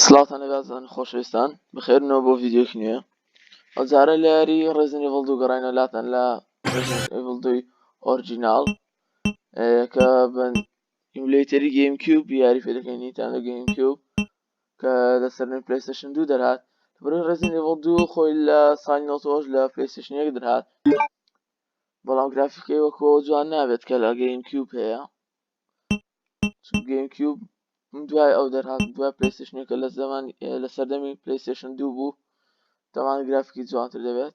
سڵاتان لەگازان خۆشەویستان بەخێرنەوە بۆ ڤیدیۆکی نوێ ئەوجارە لە یاری ڕێزنی ئیڤڵ 2 گەڕاینە لاتان لە ئیڤڵ 2 ئۆرجیناڵ کە بن ئیمولێتەری گەیم کیوب یاری پێ دەکەین نیتاندە گەیم کیوب کە لەسەر پلەیستێشن 2 دەرهات بەڕێ ڕێزنی ئیڤڵ 2 خۆی لە ساڵی 90 لە پلەیستێشن 1 دەرهات بەڵام گرافیکەی وەکو جوان نابێت کە لە گەیم کیوب هەیە گەیم کیوب دوای ئەو دەرهات دوای پلەیستێشنێکە لە زەمان لە سەردەمی پلەیستێشن 2 بوو تەمان گرافیکی جوانتر دەبێت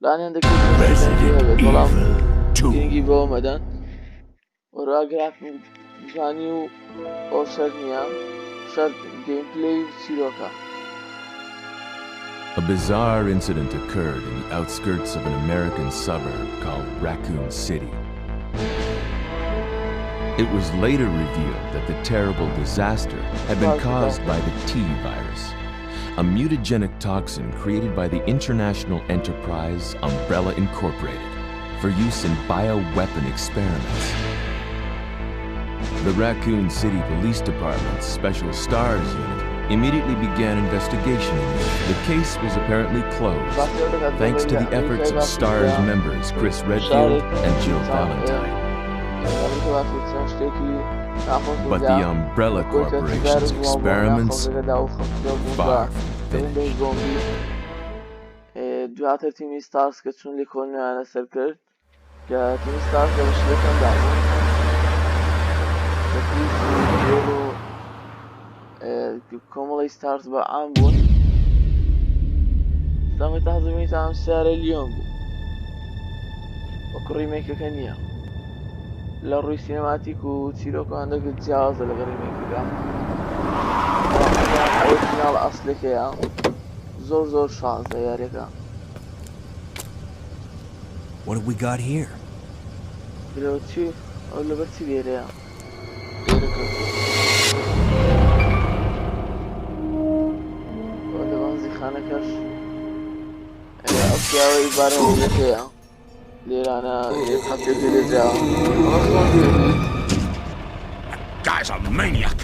لانیان دەکرێت هەبێت بەڵام گرنگی بەوە مەدەن وەروە گرافیک جوانی و ئەو شەرت نییە شەرت گەیمپلەی و چیرۆکە. A bizarre incident occurred in the outskirts of an American suburb called Raccoon City. It was later revealed that the terrible disaster had been caused by the T virus, a mutagenic toxin created by the international enterprise Umbrella Incorporated for use in bioweapon experiments. The Raccoon City Police Department's Special Stars Unit immediately began investigation in it. The case was apparently closed, thanks to the efforts of STARS members Chris Redfield and Jill Valentine. But the Umbrella Corporation's experiments far finished. دواتر تیمی ستارز کە چون لێ کۆنیانە سەر کرد کە تیمی ستارز لە بەشەکەمدا کۆمەڵی ستارز بە عام بوون سامی تازەبینیت ئەم سیارە لیۆن بوو وەکو ڕیمێکەکە نییە لە ڕووی سینەماتیک و چیرۆکەوان دەگرێت جیاوازە لەگە ڕیمێکەکە ئۆریجیناڵ ئەسلەکەیە زۆر شانزە یاریەکە. What have we got here? لەوە چی ئەو لەبەر چی لێرەیە لە بانزی خانەکەش ئەو پیاوەی بارەوەکەیە لێرانە هەفتێک لێدراوە. Guy's a maniac.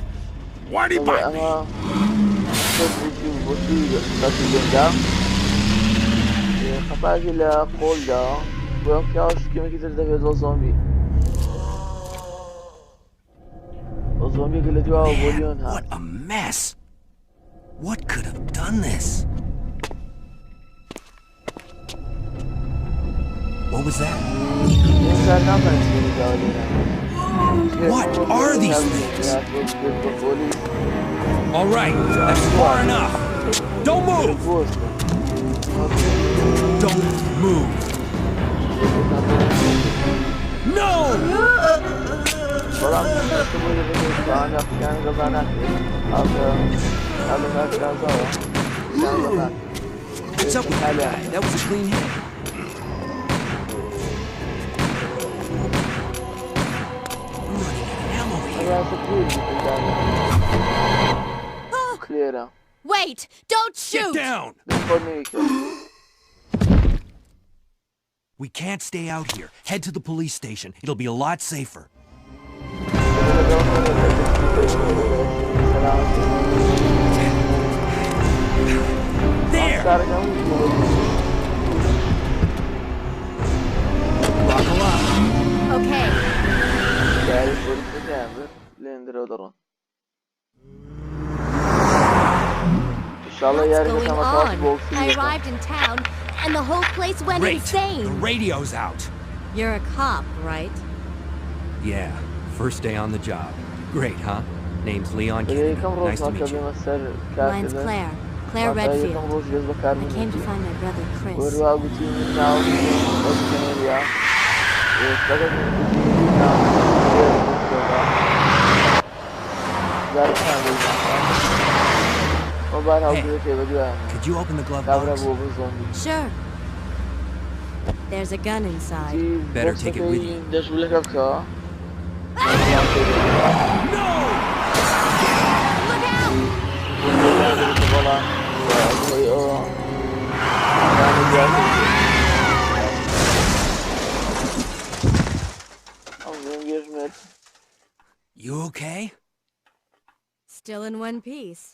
Why did he bite me? خەپاکی لە قۆلدا بۆ ئەم پیاوە شکێمێکی تر دەبێت بۆ زۆمبی بۆ زۆمبیێکە لە دواوە بۆ لیۆن هات. What a mess. What could have done this? What was that? What are these things? All right, that's far enough. Don't move. Don't move. No! What's up with that guy? That was a clean hit. Wait! Don't shoot! Get down! We can't stay out here. Head to the police station. It'll be a lot safer. There! Buckle up. Okay. What's going on? I arrived in town and the whole place went insane. The radio's out. You're a cop, right? Yeah, first day on the job. Great, huh? Name's Leon Kennedy. Nice to meet you. Mine's Claire. Claire Redfield. I came to find my brother Chris. Hey, could you open the glove box? Sure. There's a gun inside. Better take it with you. No! Look out! You okay? Still in one piece.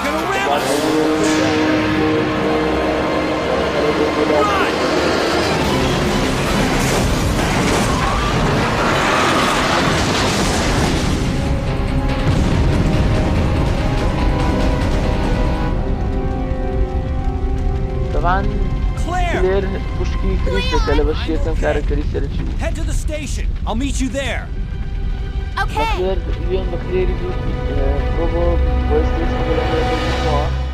gonna ram us! Run! طبعا كلير بشكي كريسة اللي بشكيتم كاركتريستر تشي. Head to the station. I'll meet you there. Okay. كلير اليوم بكلير يجي بروبو بوليس ستيشن ولا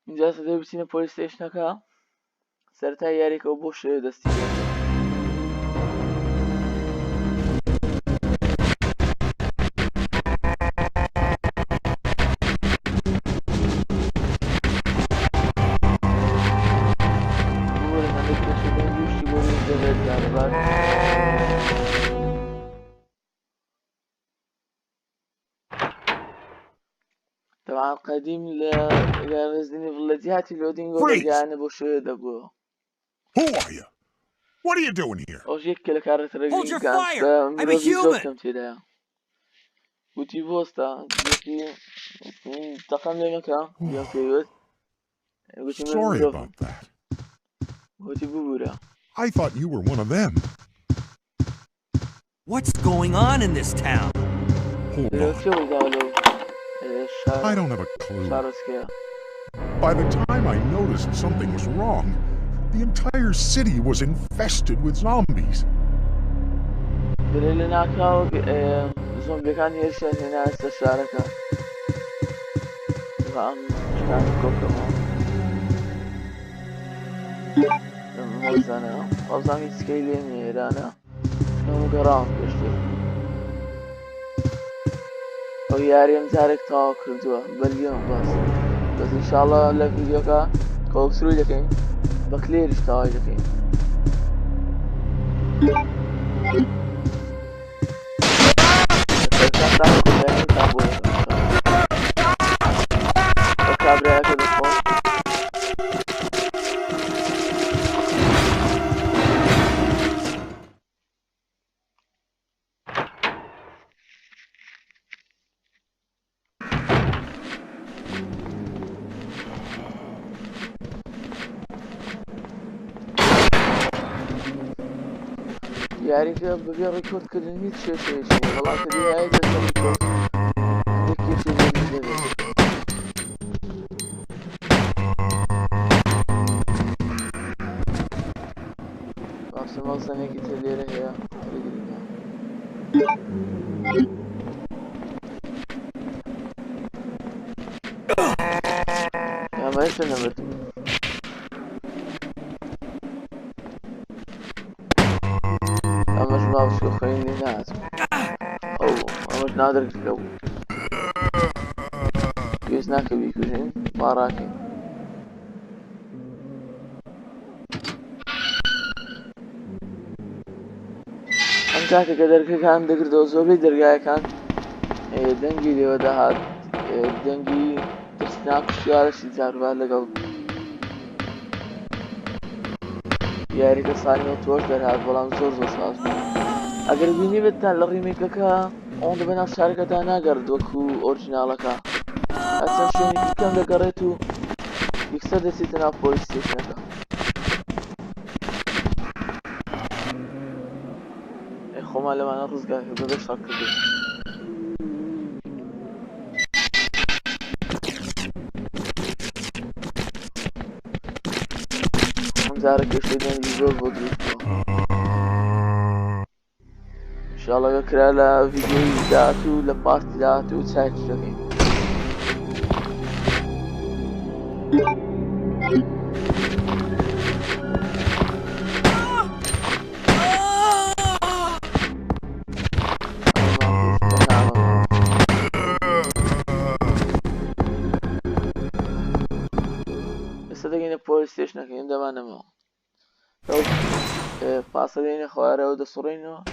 اینجا سده بچینه پلیس ستیشنەکە سەرەتا یاریەکەوە بۆ شێوە دەستی طبعا قديم لريزدنت ايفل جهاتي لودينج ورجعنا بوشو دبو. Who are you? What are you doing here? Hold your fire! I'm a human! وتي بوستا تقام لي مكان يوم كيوت Sorry about that. وتي بورا. I thought you were one of them. What's going on in this town? Hold on. I don't have a clue. By the time I noticed something was wrong, the entire city was infested with zombies. او یاریم جارێک تاوا کردووە بەلگێم بەس ئینشاڵڵا لە ڤیدیۆکە کۆڵکسروی دەکەین بە کلێریش تاوای دەکەین بە کابرایەکە دەخۆن یاریکە بەبێ ڕێکۆردکردن هیچ شێشەیەکی نییە بەڵام کە دیایە دەستەم ڕێکۆرد هەندێک کێشەیەکی دەبێت باسە مەڵزەنێکی تر لێرە هەیە بگرینە ئەمە هێشتا نەبردم باوشو خیلی ناز او امش نادر لو كيس ناكل بيكوجين باراكين ام كاتي قدر كان دقردو زوبي درقاي كان دنگي ليو دهات دنگي ترسناك شوارشي زاربا لقل یاری که سالمی توش در هات بلام زور ساز اگر بینی بتن لریمیکەکە ئەوەن دەبێت شارەکەدا ناگەڕێت وەکو ئۆریجیناڵەکە ئەچەند شوێنێکی کەم دەگەڕێت و یەکسەر دەچێتە ناو پۆلیس ستیشنەکە خۆمان لەمانە ڕزگارکە بەبێ شەڕ کردو ئەم جارە کێشەی دەنگی زۆر بۆ دروستبووە انشاءالله بكرة على فيديو ذاته لبارت ذاته وتساعد شوي بس دقيقة بوليس ستيشن كين دمان ما لو فاصلين خوارة وده صورينه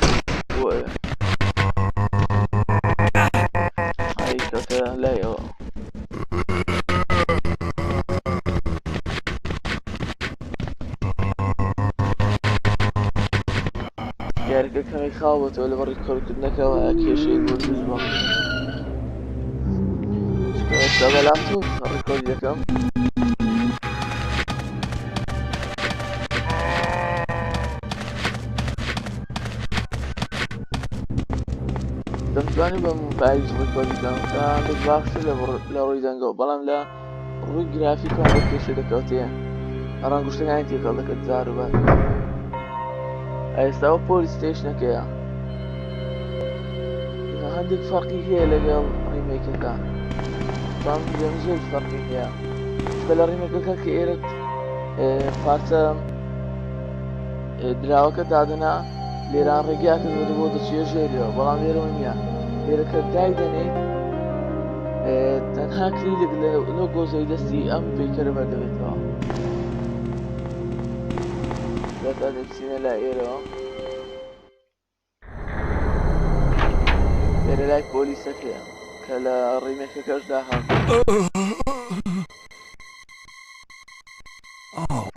هاي كتا لا يو ياركا كم يخاوت ولا بري كورك النكا وكي شيء يقول جزبا ئێستا بەلامتون ڕێکۆردی دەکەم دەمتوانی بە موبایل ڕێکۆردی دەکەم تا هەندێک باشتر لە ڕووی دەنگەوە بەڵام لە ڕووی گرافیکەوە هەندێک کێشە دەکەوتێ ڕەنگوشتەکانی تێکەڵ دەکەت جاروبار ئێستا ئەو پۆلیس ستێشنەکەیە هەندێک فەرقی هەیە لەگەڵ ڕیمێکەکە بەڵام زۆر فەرقی هەیە چکە لە ڕیمێکەکە کە ئێرە پارچە دراوەکە دادەنا لێران ڕێگاکە بۆ دەچێ ژێریەوە بەڵام لێرەوە نییە لێرەکە دای دەنێت تەنها کلیلێک لەو گۆزەی دەستی ئەم پیکەرە بەردەبێتەوە دەتا دەچینە لای ئێرەوە لێرە لای پۆلیسەکەیە کە لە ڕیمێکەکەشدا هات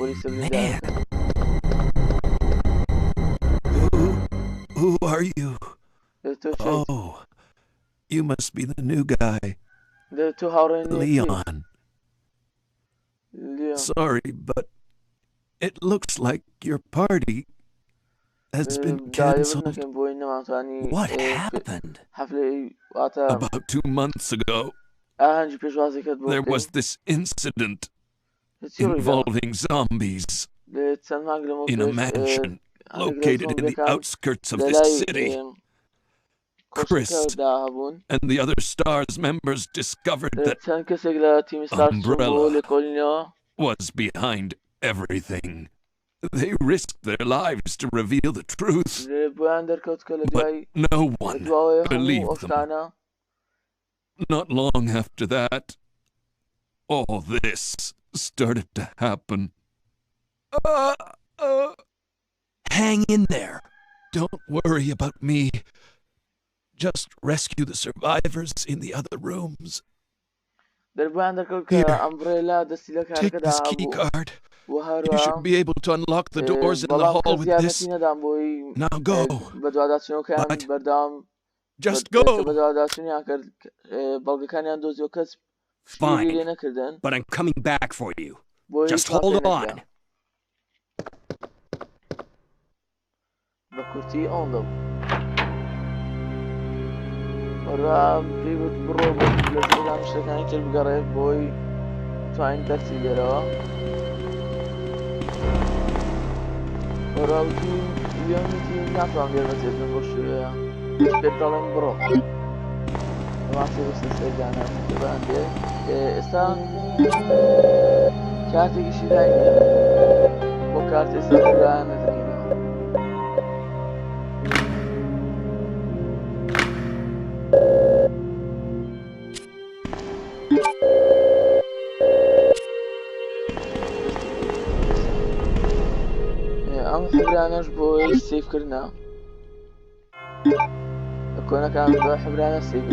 پۆلیسە بریندار Who are you? Oh, you must be the new guy. Leon. Sorry, but it looks like your party has been cancelled. What happened? About 2 months ago, there was this incident involving zombies in a mansion located in the outskirts of this city. Chris and the other STARS members discovered that Umbrella was behind everything. They risked their lives to reveal the truth, but no one believed them. Not long after that, all this started to happen. Hang in there. Don't worry about me. Just rescue the survivors in the other rooms. Here, take this key card. You should be able to unlock the doors in the hall with this. Now go. But just go. Fine, but I'm coming back for you. Just hold on. بكرتي أنضم ورا بيبت بروبوت لازم نعمل شكاني كلب قريب بوي توين تاكسي ليرا ورا وتي اليوم تي نعطان ديال مسجد نبرش بيطلعن برو ما في بس السجانة تبع عندي إسا كارتي شي دايما بو كارتي سافر نتني ئەم حبرانەش بۆی سیفکردنا کۆنەکان بە حبرانە سیف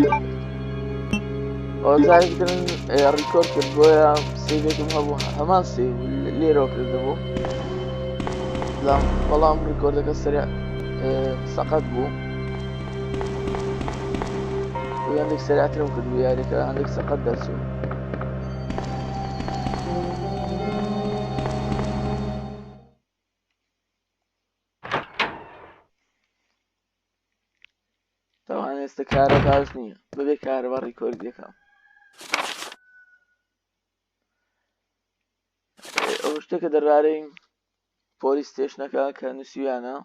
ئەو جارێکترن ڕیکۆرد کرد بۆیە سیفێکم هەبوو هەمان سیف لێرەوە کردبوو بەڵام ڕیکۆردەکە سەریع سەقەت بوو هەندێک سەریعترم کردبوو یاریەکە هەندێک سەقەت دەرچوو ئێستا کارە باش نییە بەبێ کارە بە ڕیکۆردی دەکەم ئەو شتێکە دەربارەی پۆلیس ستێشنەکە کە نووسیویانە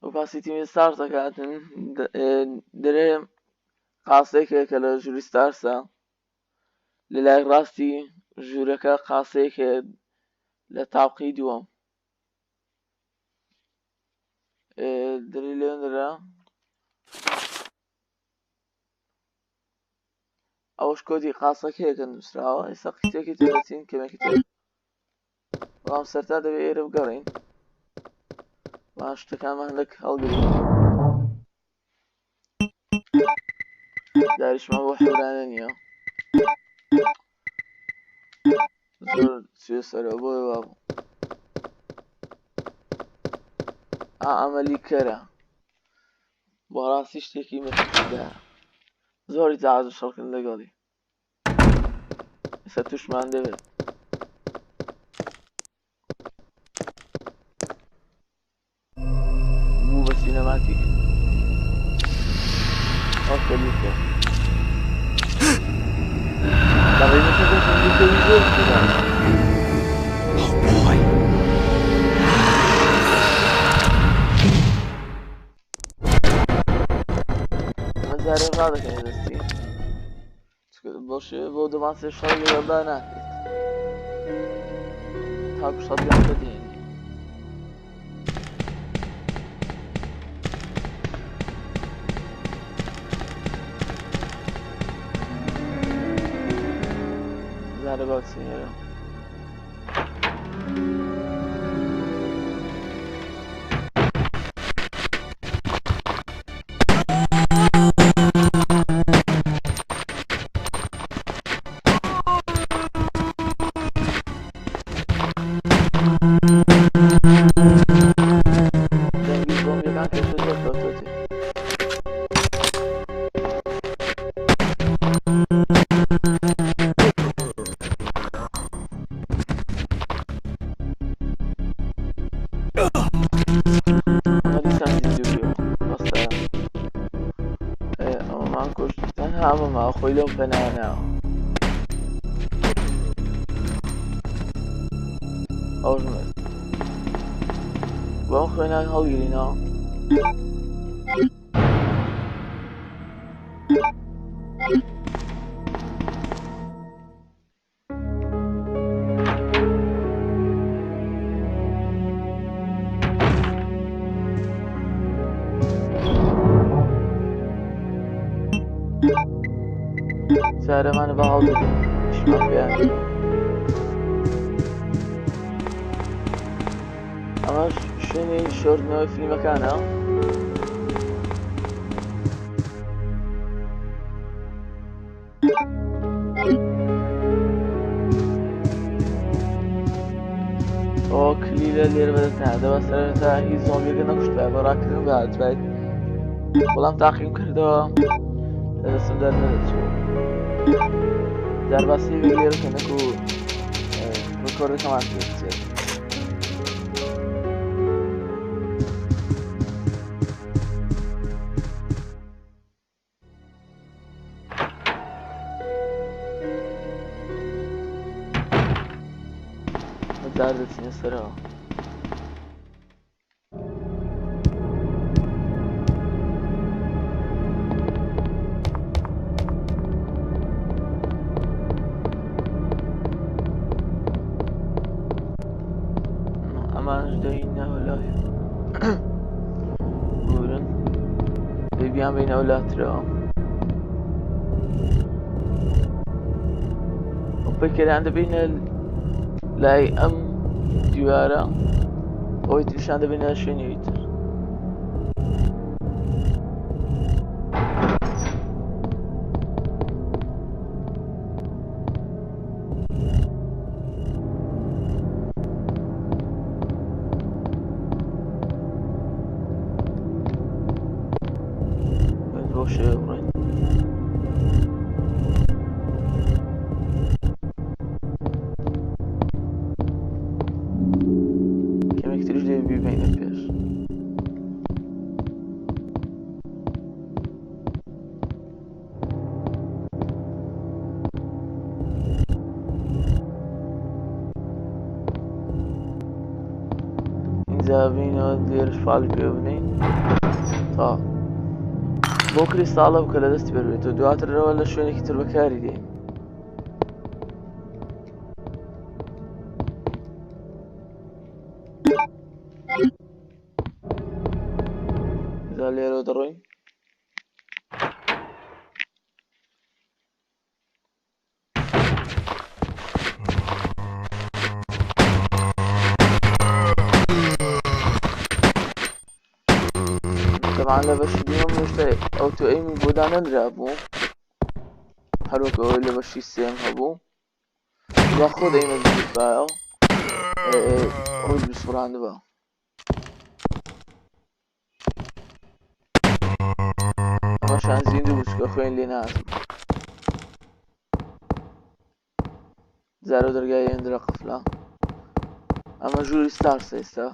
ئەو پاسی تیمی ستارز دەکاتن دەرێ قاسەیەکە کە لە ژووری ستارسە لە لای ڕاستی ژوورەکە قاسەیەکە لە تاوقی دووەم دەری لێنرا ئەوش کۆدی قاسەکەیە کە نووسراوە ئێستا قسێکی تێدەچین کەمێکی تر بەڵام سەرتا دەبێت ئێرە بگەڕین وان شتەکانمان هەندێک هەڵگرین داریشمان بۆ حێرانە نییە زۆر سوێ سەرەوە بۆی وابوو عملی کەرە بۆ ڕاستی شتێکی مەترسیدارە زۆری جاز و شەڵکن لەگەڵی ئێستا توشمان دەبێت بوو بە سینەماتیک ئەو کەلیکە لەڕێنەکە دەشەندیکەوی زۆر کرا جارێ ڕادەکەنێ دەستی بۆ شێوە بۆ دەمان سێ شەڕ لەگەڵدا ناکرێت تاکو شەڕیان بەدێنێ زارە باوچێنێرە خۆی لەو پەنایەناوە ئەوش مرد بۆ ئەم خوێنان هەڵگرینەوە سارەمانە بە هەڵ بدەین شمان پێیان ئەمە شوێنی شۆردنەوەی فیلمەکانە ئۆ کلیلە لێرە بەدەستنە دەبە سەرەتا هیچ زۆمبیەکە نەکوشتبای بە ڕاکردن بەهاتبایت بەڵام تاقیم کردەوە لەدەستم دەرنەدەچوو دەرباسی لێرەکەنەک و ڕکۆردەکەمان پێ بچێت بەدار دەچینە سەرەوە بیان بین ئەولاترەوە پێکێران دەبینە لای ئەم دیوارە ئەوەی تریشان دەبینە شوێنێکی تر بینەوە لێرش فاڵی پێ بنین تا بۆ کریستاڵە بکە لە دەستی بەروێتەوە دواترەوە لە شوێنێکی تر بەکاری دێن ئێستا لێرەوە دەڕۆین طبعا لە بەشی دووەم هێشتا ئەوتۆ ئەیمی بۆدا نەنرا بوو هەروەکو ئەوەی لە بەشی سێم هەبوو وا خۆ دەیمە بگیربایەوە ڕووی بسوڕاندبە هەمیشان زیندوو بوو چکە خوێن لێ نازم زارە دەرگای هێندرە قفڵە ئەمە ژووری ستارس ئێستا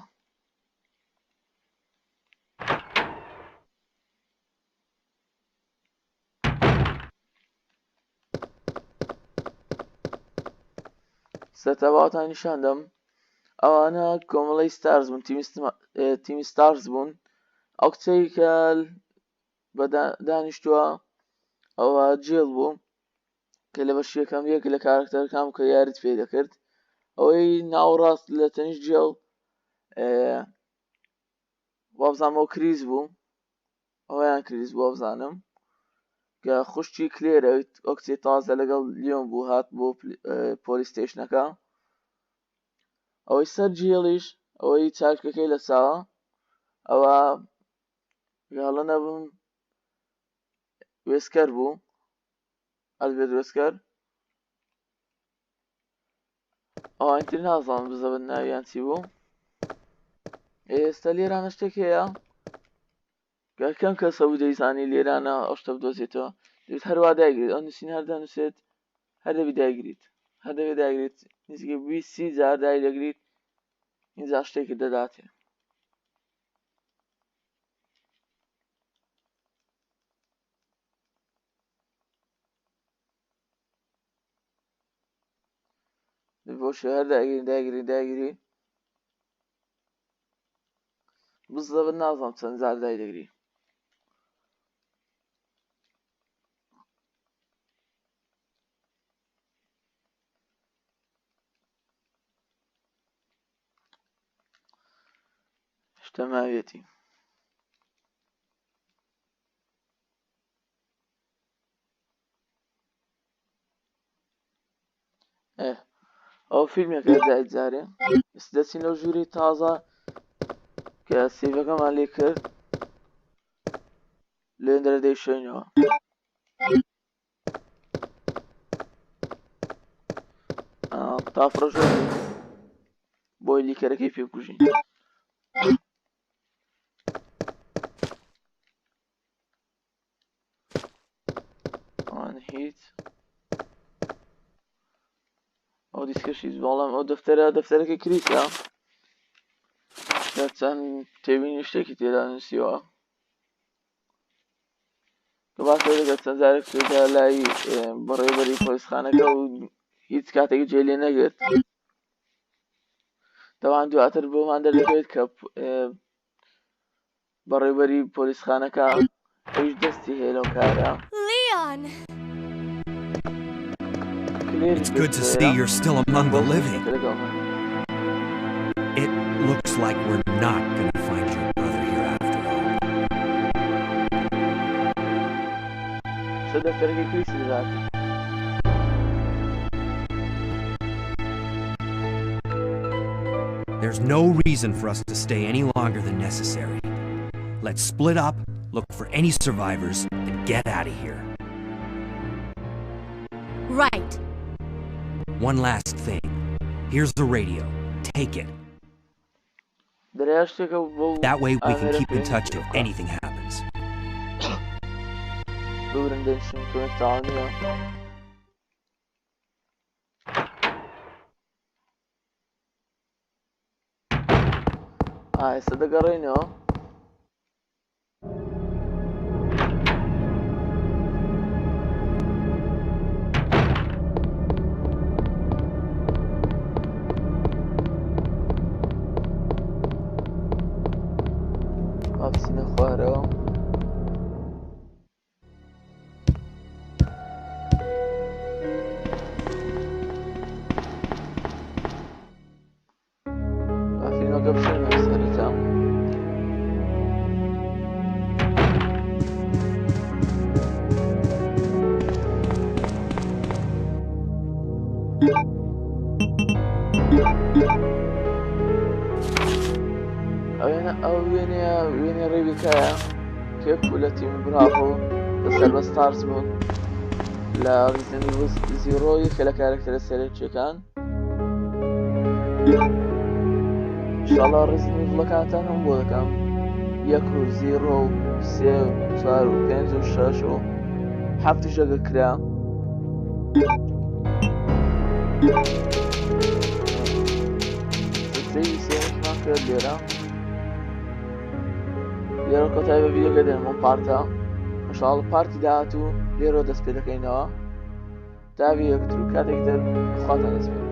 سەتەباتان نیشاندەم ئەوانە کۆمەڵەی ستارز بوون تیمی ستارز بوون ئەو کچەی کە بە دانیشتووە ئەوە جێڵ بوو کە لە بەشی یەکەم یەک لە کارکتەرەکان کە یاریت پێ دەکرد ئەوەی ناوەڕاست لە تەنیشت جێڵ وابزانم ئەو کریس بوو ئەوەیان کریس بوو وابزانم کە خوشتی کلێرە ئەو کچەی تازە لەگەڵ لیۆن بوو هات بۆ پۆلیس ستێشنەکە ئەوەی سەر جێڵیش ئەوەی چاکەکەی لە چاوە ئەوە یاڵە نەبووم وێسکەر بوو ئەلبێت وێسکەر ئەوانتر نازانم بزەبن ناویان چی بوو ئێستا لێرانە شتێک هەیە کەم کەسە بوو دەیزانی لێرانە ئەو شتە بدۆزێتەوە دەبێت هەروە داگریت ئەو نووسین هەر دەنووسێت هەر دەبێت داگریت هەر دەبێت داگریت نزیکە 20 جار دای دەگریت اینجا شتێکی دەداتێ بۆ شێهر داگری بزەبن نازانم چەند جار دای دەگری شتە ماوێتی ئەو فیلمێکە دای جارێ دەچین لەو ژووری تازە کە سیڤەکەمان لێ کرد لێندرە دەیشۆینەوە تا فرۆژۆ بۆی لیکەرەکەی پێبکوژین ئەوان هیچ ئەو دیسکەشیز بەڵام ئەو دەفتەرەکە کریسە چەند تێبینی شتێکی تێدا نووسیوە کە باس دەکات چەند جارێک سوێدا لای بەڕێوەبەری پۆلیسخانەکە و هیچ کاتێکی جێ لێ نەگرت دەوان دواتر بۆمان دەردەکەوێت کە بەڕێوەبەری پۆلیسخانەکە هیچ دەستی هەیە لەو کارە It's good to see you're still among the living. It looks like we're not going to find your brother here after all. There's no reason for us to stay any longer than necessary. Let's split up, look for any survivors, and get out of here. Right. One last thing. Here's the radio. Take it. That way we can keep in touch if anything happens. وێنێ ڕێویکایە کێک و لە تیم براڤۆ لەسەر بە ستارز بوون لە ریزنی زیرۆی کە لە کارکتەرە سەرچیەکان ئینشاڵڵا ڕیزنی ڤڵەکانتان هەم بۆ دەکەم 1 و 0 و 3 و 4 و 5 و 6 و 7 ژەگە کرا سێمان کرد لێرە لێرە کۆتایی بە ڤیدیۆ دێنمەوە پارتە ئینشاڵڵا پارتی داهاتوو لێرە دەست پێ دەکەینەوە تا ڤیدیۆ کاتێک دەر خواتان دەست پێ